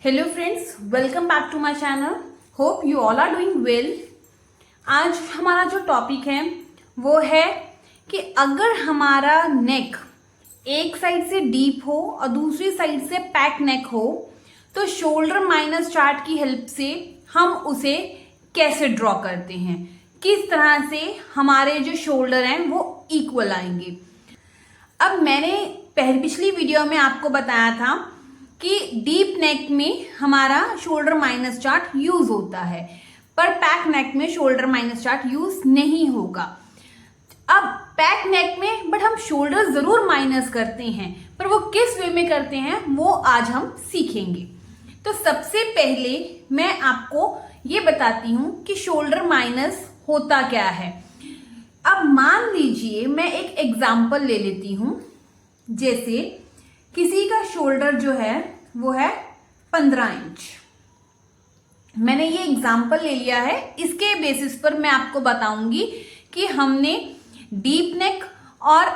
Hello friends, welcome back to my channel. Hope you all are doing well. आज हमारा जो topic है वो है कि अगर हमारा नेक एक साइड से डीप हो और दूसरी साइड से पैक नेक हो तो शोल्डर माइनस चार्ट की हेल्प से हम उसे कैसे ड्रॉ करते हैं, किस तरह से हमारे जो शोल्डर हैं वो इक्वल आएंगे। अब मैंने पिछली वीडियो में आपको बताया था कि डीप नेक में हमारा शोल्डर माइनस चार्ट यूज होता है, पर पैक नेक में शोल्डर माइनस चार्ट यूज नहीं होगा। अब पैक नेक में बट हम शोल्डर जरूर माइनस करते हैं, पर वो किस वे में करते हैं वो आज हम सीखेंगे। तो सबसे पहले मैं आपको ये बताती हूं कि शोल्डर माइनस होता क्या है। अब मान लीजिए मैं एक एग्जाम्पल ले लेती हूं, जैसे किसी का शोल्डर जो है वो है 15 इंच। मैंने ये एग्जाम्पल ले लिया है, इसके बेसिस पर मैं आपको बताऊंगी कि हमने डीप नेक और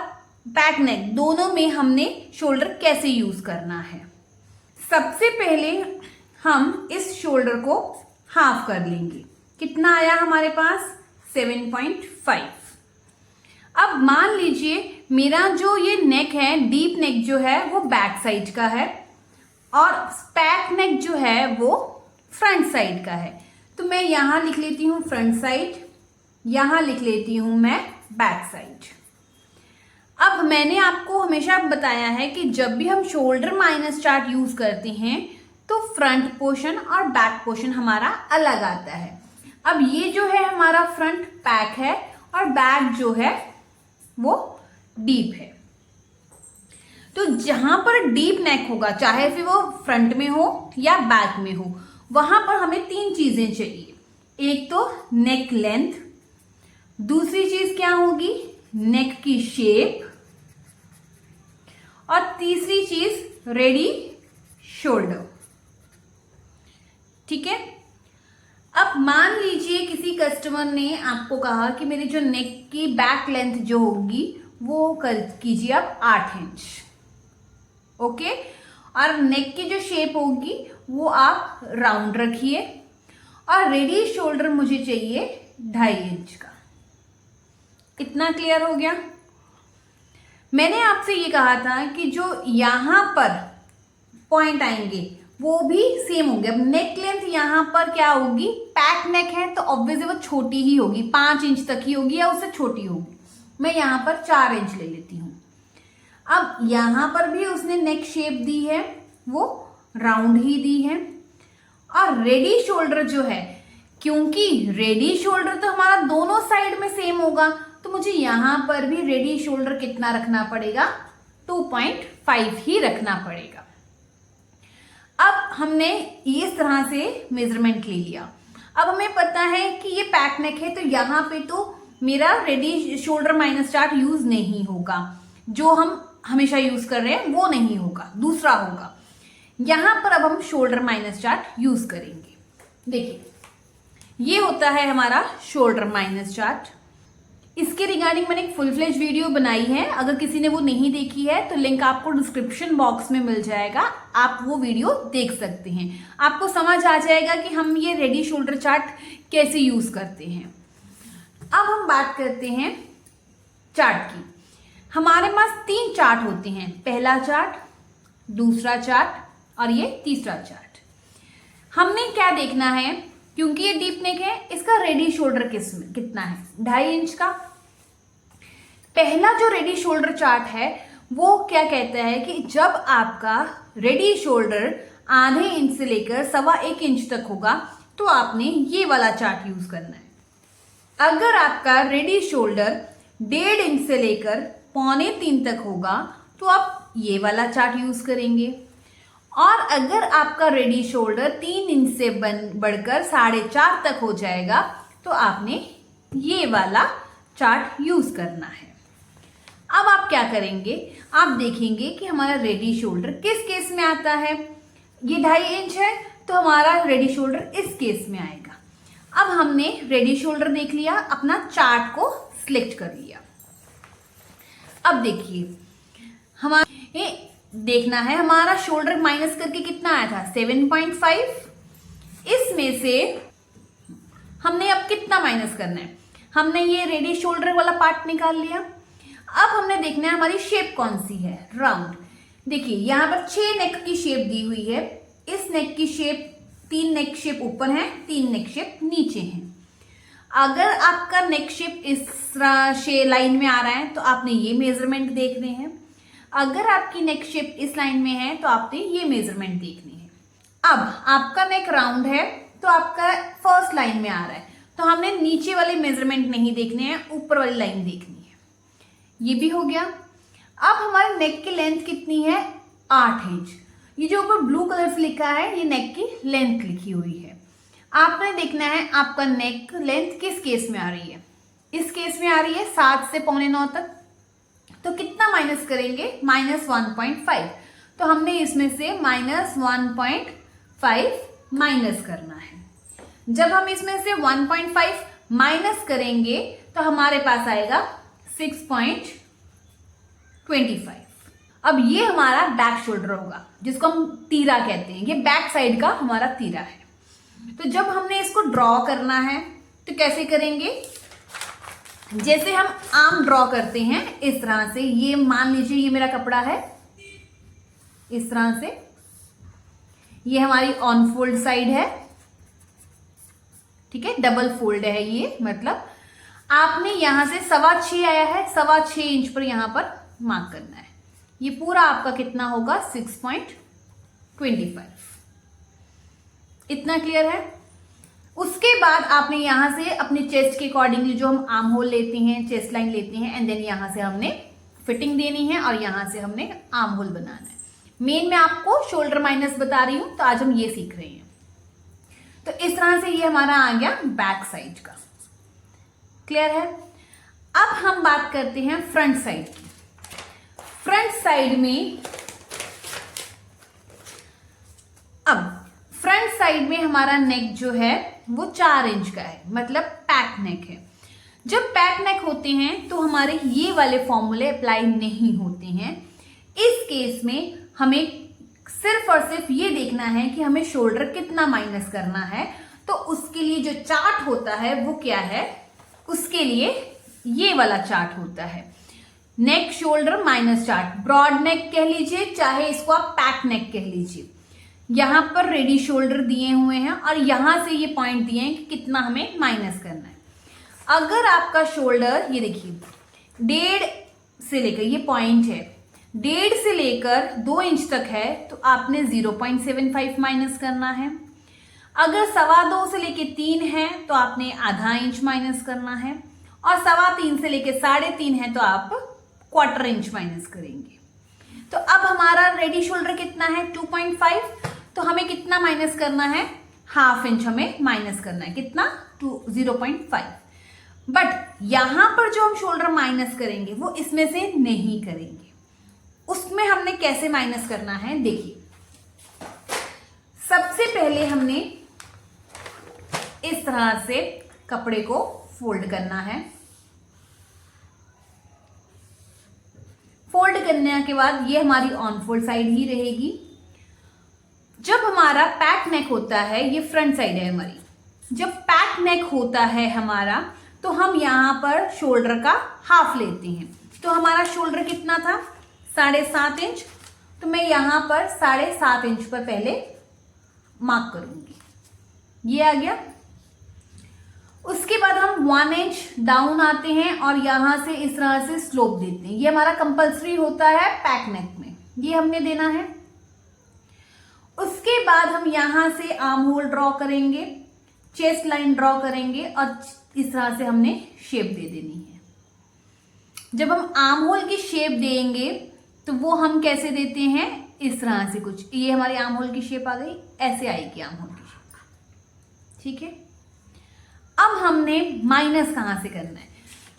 पैक नेक दोनों में हमने शोल्डर कैसे यूज करना है। सबसे पहले हम इस शोल्डर को हाफ कर लेंगे। कितना आया हमारे पास? 7.5। अब मान लीजिए मेरा जो ये नेक है, डीप नेक जो है वो बैक साइड का है और पैक नेक जो है वो फ्रंट साइड का है। तो मैं यहां लिख लेती हूं फ्रंट साइड, यहां लिख लेती हूं मैं बैक साइड। अब मैंने आपको हमेशा बताया है कि जब भी हम शोल्डर माइनस चार्ट यूज करते हैं तो फ्रंट पोर्शन और बैक पोर्शन हमारा अलग आता है। अब ये जो है हमारा फ्रंट पैक है और बैक जो है वो डीप है। तो जहां पर डीप नेक होगा, चाहे फिर वो फ्रंट में हो या बैक में हो, वहां पर हमें तीन चीजें चाहिए। एक तो नेक लेंथ, दूसरी चीज क्या होगी नेक की शेप, और तीसरी चीज रेडी शोल्डर। ठीक है। अब मान लीजिए किसी कस्टमर ने आपको कहा कि मेरी जो नेक की बैक लेंथ जो होगी वो कर कीजिए आप 8 इंच। ओके। और नेक की जो शेप होगी वो आप राउंड रखिए और रेडी शोल्डर मुझे चाहिए 2.5 इंच का। इतना क्लियर हो गया? मैंने आपसे ये कहा था कि जो यहां पर पॉइंट आएंगे वो भी सेम होंगे। अब नेक लेंथ यहां पर क्या होगी, पैक नेक है तो ऑब्वियसली वो छोटी ही होगी, 5 इंच तक ही होगी या उससे छोटी होगी। मैं यहां पर 4 इंच ले लेती हूं। अब यहां पर भी उसने नेक शेप दी है, वो राउंड ही दी है। और रेडी शोल्डर जो है, क्योंकि रेडी शोल्डर तो हमारा दोनों साइड में सेम होगा, तो मुझे यहां पर भी रेडी शोल्डर कितना रखना पड़ेगा? 2.5 ही रखना पड़ेगा। अब हमने इस तरह से मेजरमेंट ले लिया। अब हमें पता है कि ये पैक नेक है, तो यहां पे तो मेरा ready shoulder minus chart use नहीं होगा। जो हम हमेशा यूज कर रहे हैं वो नहीं होगा, दूसरा होगा। यहां पर अब हम शोल्डर माइनस चार्ट यूज करेंगे। देखिए, ये होता है हमारा शोल्डर माइनस चार्ट। इसके रिगार्डिंग मैंने एक फुल फ्लेज वीडियो बनाई है, अगर किसी ने वो नहीं देखी है तो लिंक आपको डिस्क्रिप्शन बॉक्स में मिल जाएगा, आप वो वीडियो देख सकते हैं। आपको समझ आ जाएगा कि हम ये रेडी शोल्डर चार्ट कैसे यूज करते हैं। अब हम बात करते हैं चार्ट की। हमारे पास 3 चार्ट होते हैं, पहला चार्ट, दूसरा चार्ट और ये तीसरा चार्ट। हमने क्या देखना है, क्योंकि ये डीप नेक है, इसका रेडी शोल्डर कितना है? 2.5 इंच का। पहला जो रेडी शोल्डर चार्ट है वो क्या कहता है कि जब आपका रेडी शोल्डर आधे इंच से लेकर 1.25 इंच तक होगा तो आपने ये वाला चार्ट यूज करना है। अगर आपका रेडी शोल्डर 1.5 इंच से लेकर 2.25 तक होगा तो आप ये वाला चार्ट यूज करेंगे। और अगर आपका रेडी शोल्डर 3 इंच से बढ़कर 4.5 तक हो जाएगा तो आपने ये वाला चार्ट यूज करना है। अब आप क्या करेंगे, आप देखेंगे कि हमारा रेडी शोल्डर किस केस में आता है। ये 2.5 इंच है तो हमारा रेडी शोल्डर इस केस में आएगा। अब हमने रेडी शोल्डर देख लिया, अपना चार्ट को सिलेक्ट कर लिया। अब देखिए, हमारे देखना है हमारा शोल्डर माइनस करके कितना आया था 7.5। इसमें से हमने अब कितना माइनस करना है, हमने ये रेडियस शोल्डर वाला पार्ट निकाल लिया। अब हमने देखना है हमारी शेप कौन सी है, राउंड। देखिए यहाँ पर 6 नेक की शेप दी हुई है। इस नेक की शेप 3 नेक शेप ऊपर है, 3 नेक शेप नीचे है। अगर आपका नेक शेप इस लाइन में आ रहा है तो आपने ये मेजरमेंट देखने हैं। अगर आपकी नेक शेप इस लाइन में है तो आपने ये मेजरमेंट देखनी है। अब आपका नेक राउंड है तो आपका फर्स्ट लाइन में आ रहा है, तो हमने नीचे वाले मेजरमेंट नहीं देखने हैं, ऊपर वाली लाइन देखनी है। ये भी हो गया। अब हमारे नेक की लेंथ कितनी है 8 इंच। ये जो ऊपर ब्लू कलर से लिखा है ये नेक की लेंथ लिखी हुई है। आपने देखना है आपका नेक लेंथ किस केस में आ रही है। इस केस में आ रही है 7 से 8:45 तक, तो कितना माइनस करेंगे -1.5। तो हमने इसमें से -1.5 माइनस करना है। जब हम इसमें से 1.5 माइनस करेंगे तो हमारे पास आएगा 6.25। अब ये हमारा बैक शोल्डर होगा, जिसको हम तीरा कहते हैं। ये बैक साइड का हमारा तीरा है। तो जब हमने इसको ड्रॉ करना है तो कैसे करेंगे, जैसे हम आर्म ड्रॉ करते हैं इस तरह से। ये मान लीजिए ये मेरा कपड़ा है, इस तरह से। ये हमारी ऑन फोल्ड साइड है, ठीक है, डबल फोल्ड है ये। मतलब आपने यहां से 6.25 आया है, 6.25 इंच पर यहां पर मार्क करना है। ये पूरा आपका कितना होगा 6.25। इतना क्लियर है। उसके बाद आपने यहां से अपने चेस्ट के अकॉर्डिंगली जो हम आर्म होल लेते हैं, चेस्ट लाइन लेते हैं, एंड देन यहां से हमने फिटिंग देनी है और यहां से हमने आर्म होल बनाना है। मेन मैं आपको शोल्डर माइनस बता रही हूं, तो आज हम ये सीख रहे हैं। तो इस तरह से ये हमारा आ गया बैक साइड का। क्लियर है। अब हम बात करते हैं फ्रंट साइड की। फ्रंट साइड में फ्रंट साइड में हमारा नेक जो है वो 4 इंच का है, मतलब पैक नेक है। जब पैक नेक होते हैं तो हमारे ये वाले फॉर्मूले अप्लाई नहीं होते हैं। इस केस में हमें सिर्फ और सिर्फ ये देखना है कि हमें शोल्डर कितना माइनस करना है। तो उसके लिए जो चार्ट होता है वो क्या है, उसके लिए ये वाला चार्ट होता है, neck shoulder minus chart. Broad neck कह लीजिए, चाहे इसको आप पैक नेक कह लीजिए। यहां पर रेडी शोल्डर दिए हुए हैं और यहां से ये पॉइंट दिए हैं कि कितना हमें माइनस करना है। अगर आपका शोल्डर ये देखिए 1.5 से लेकर, ये पॉइंट है 1.5 से लेकर 2 इंच तक है, तो आपने 0.75 माइनस करना है। अगर 2.25 से लेकर 3 है तो आपने आधा इंच माइनस करना है, और 3.25 से लेकर 3.5 है तो आप 1/4 इंच माइनस करेंगे। तो अब हमारा रेडी शोल्डर कितना है 2.5, तो हमें कितना माइनस करना है, 1/2 इंच हमें माइनस करना है। कितना 0.5। बट यहां पर जो हम शोल्डर माइनस करेंगे वो इसमें से नहीं करेंगे। उसमें हमने कैसे माइनस करना है, देखिए। सबसे पहले हमने इस तरह से कपड़े को फोल्ड करना है। फोल्ड करने के बाद ये हमारी ऑन फोल्ड साइड ही रहेगी। जब हमारा पैक नेक होता है, ये फ्रंट साइड है हमारी, जब पैक नेक होता है हमारा तो हम यहां पर शोल्डर का हाफ लेते हैं। तो हमारा शोल्डर कितना था 7.5 इंच, तो मैं यहां पर 7.5 इंच पर पहले मार्क करूंगी। ये आ गया। उसके बाद हम 1 इंच डाउन आते हैं और यहां से इस तरह से स्लोप देते हैं। ये हमारा कंपल्सरी होता है पैक नेक में, ये हमने देना है। उसके बाद हम यहां से आर्म होल ड्रॉ करेंगे, चेस्ट लाइन ड्रॉ करेंगे और इस तरह से हमने शेप दे देनी है। जब हम आर्म होल की शेप देंगे तो वो हम कैसे देते हैं, इस तरह से कुछ। ये हमारी आर्म होल की शेप आ गई, ऐसे आएगी आर्म होल की शेप, ठीक है। अब हमने माइनस कहां से करना है,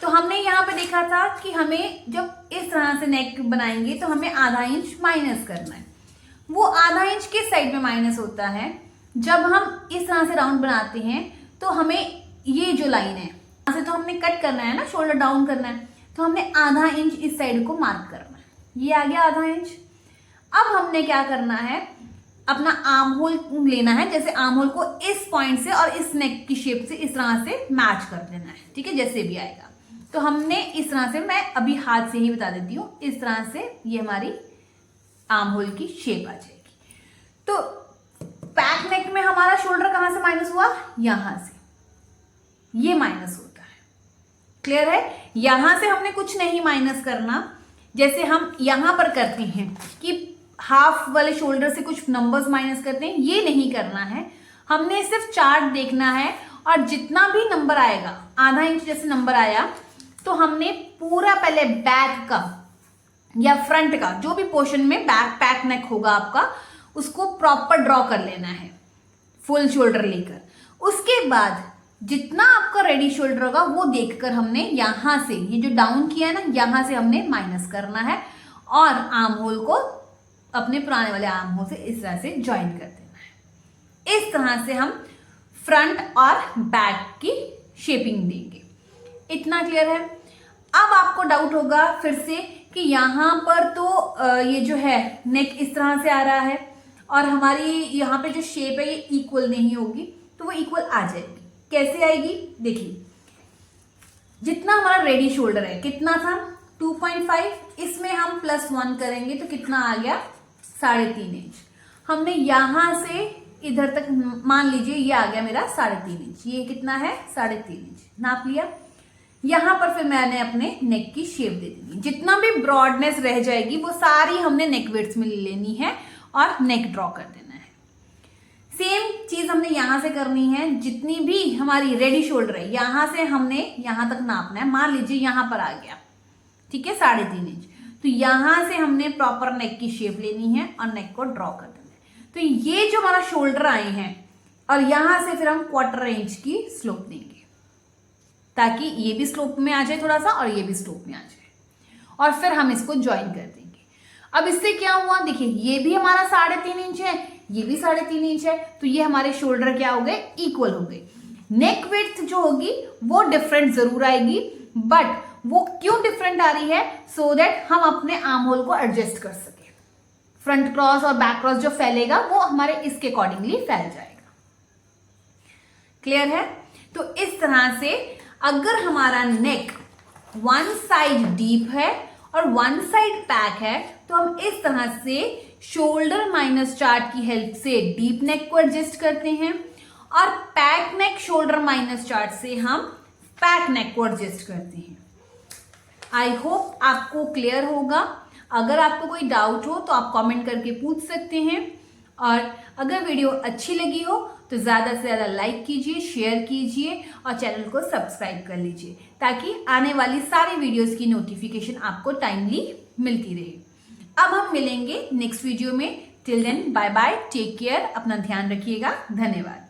तो हमने यहां पे देखा था कि हमें जब इस तरह से नेक बनाएंगे तो हमें आधा इंच माइनस करना है। वो आधा इंच किस साइड में माइनस होता है, जब हम इस तरह से राउंड बनाते हैं तो हमें ये जो लाइन है यहां से तो हमने कट करना है ना, शोल्डर डाउन करना है, तो हमने आधा इंच इस साइड को मार्क करना है। ये आ गया आधा इंच। अब हमने क्या करना है, अपना आर्म होल लेना है, जैसे आर्म होल को इस पॉइंट से और इस नेक की शेप से इस तरह से मैच कर देना है, ठीक है, जैसे भी आएगा। तो हमने इस तरह से, मैं अभी हाथ से ही बता देती हूँ, इस तरह से ये हमारी आर्म होल की शेप आ जाएगी। तो बैक नेक में हमारा शोल्डर कहां से माइनस हुआ, यहां से, ये माइनस होता है, क्लियर है। यहां से हमने कुछ नहीं माइनस करना, जैसे हम यहां पर करते हैं कि हाफ वाले शोल्डर से कुछ नंबर्स माइनस करते हैं, ये नहीं करना है। हमने सिर्फ चार्ट देखना है और जितना भी नंबर आएगा, आधा इंच जैसे नंबर आया, तो हमने पूरा पहले बैक का या फ्रंट का जो भी पोर्शन में बैक नेक होगा आपका, उसको प्रॉपर ड्रॉ कर लेना है फुल शोल्डर लेकर। उसके बाद जितना आपका रेडी शोल्डर होगा वो देखकर हमने यहां से, ये जो डाउन किया है ना, यहां से हमने माइनस करना है और आर्म होल को अपने पुराने वाले आर्म होल से इस तरह से ज्वाइन कर देना है। इस तरह से हम फ्रंट और बैक की शेपिंग देंगे। इतना क्लियर है। अब आपको डाउट होगा फिर से कि यहां पर तो ये जो है नेक इस तरह से आ रहा है और हमारी यहाँ पे जो शेप है ये इक्वल नहीं होगी, तो वो इक्वल आ जाएगी। कैसे आएगी, देखिए, जितना हमारा रेडी शोल्डर है कितना था 2.5, इसमें हम +1 करेंगे तो कितना आ गया 3.5 इंच। हमने यहां से इधर तक मान लीजिए ये आ गया मेरा 3.5 इंच, ये कितना है 3.5 इंच नाप लिया। यहां पर फिर मैंने अपने नेक की शेप दे देनी, जितना भी ब्रॉडनेस रह जाएगी वो सारी हमने नेक विड्थ में ले लेनी है और नेक ड्रॉ कर देना है। सेम चीज हमने यहां से करनी है, जितनी भी हमारी रेडी शोल्डर है यहां से हमने यहां तक नापना है। मान लीजिए यहां पर आ गया, ठीक है, 3.5 इंच, तो यहां से हमने प्रॉपर नेक की शेप लेनी है और नेक को ड्रॉ कर देना है। तो ये जो हमारा शोल्डर आए हैं और यहां से फिर हम 1/4 इंच की स्लोप देंगे, ताकि ये भी स्लोप में आ जाए थोड़ा सा और ये भी स्लोप में आ जाए, और फिर हम इसको ज्वाइन कर देंगे। अब इससे क्या हुआ, देखिए ये भी हमारा 3.5 इंच है, ये भी 3.5 इंच है, तो ये हमारे शोल्डर क्या हो गए, इक्वल हो गए। नेक विड्थ जो होगी वो डिफरेंट जरूर आएगी, बट वो क्यों डिफरेंट आ रही है, सो दैट हम अपने आर्म होल को एडजस्ट कर सके। फ्रंट क्रॉस और बैक क्रॉस जो फैलेगा वो हमारे इसके अकॉर्डिंगली फैल जाएगा। क्लियर है। तो इस तरह से अगर हमारा नेक वन साइड डीप है और वन साइड पैक है, तो हम इस तरह से शोल्डर माइनस चार्ट की हेल्प से डीप नेक को एडजस्ट करते हैं और पैक नेक शोल्डर माइनस चार्ट से हम पैक नेक को एडजस्ट करते हैं। आई होप आपको क्लियर होगा। अगर आपको कोई डाउट हो तो आप कमेंट करके पूछ सकते हैं, और अगर वीडियो अच्छी लगी हो तो ज़्यादा से ज़्यादा लाइक कीजिए, शेयर कीजिए और चैनल को सब्सक्राइब कर लीजिए, ताकि आने वाली सारी वीडियोस की नोटिफिकेशन आपको टाइमली मिलती रहे। अब हम मिलेंगे नेक्स्ट वीडियो में। Till then bye bye, take care, अपना ध्यान रखिएगा, धन्यवाद।